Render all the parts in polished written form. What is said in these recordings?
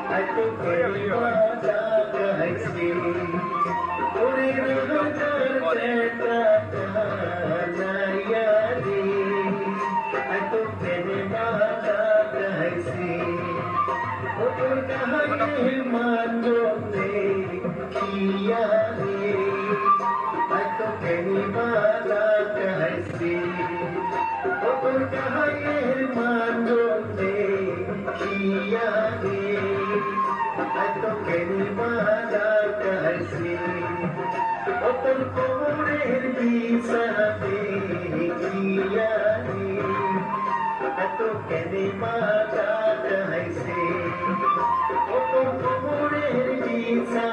Aku terima kasih. Uri nayadi. Aku terima kasih. Uri kahaye mandone kiyani. Aku terima kasih. Uri kahaye mandone kiyani. Aku terima kasih. Open komorer bisa kiyani. Aku terima kasih. Open komorer bisa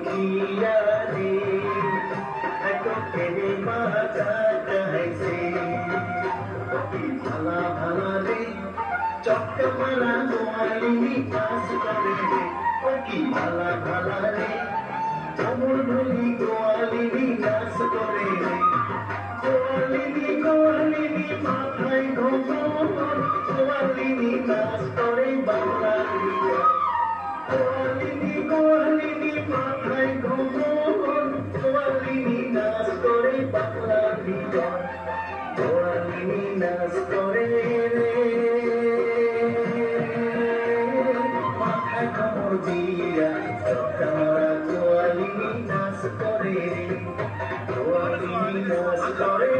kiyani. Aku terima kasih. Bhala bhala re চক্কা মারা গোয়ালিনী কাজ করে রে ও কি ভালা ভালা রে আমর বলি গোয়ালিনী নাচ করে রে গোয়ালিনী মাথায় ঘোমর গোয়ালিনী নাচ করে বাংলা গোয়ালিনী মাথায় ঘোমর গোয়ালিনী নাচ করে বাংলা গোয়ালিনী নাচ করে রে dia kamara goalini nas kore goalini nas kore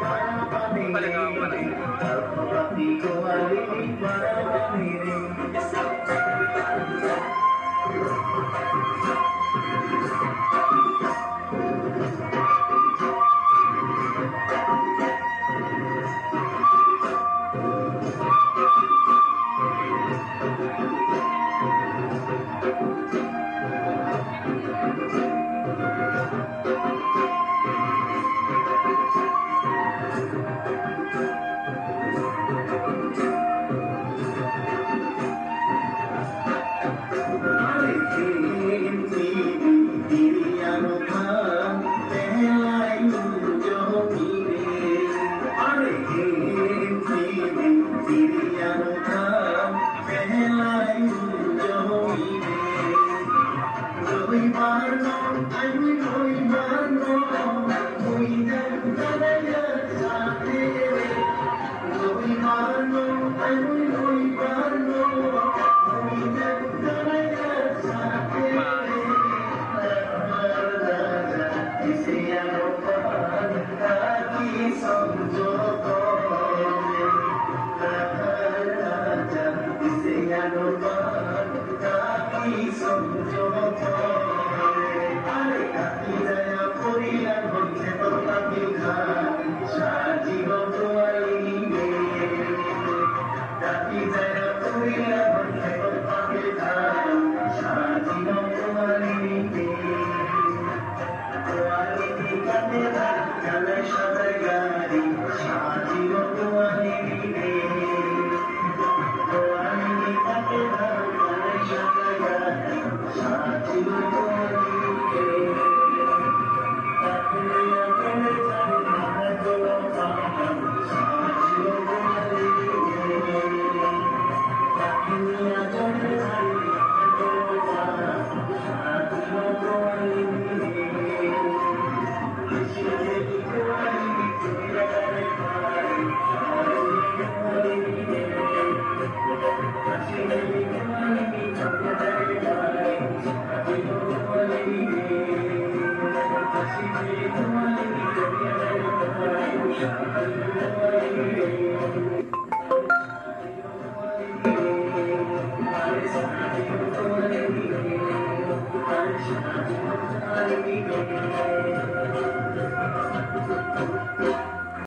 parapani alpati goalini parapani Are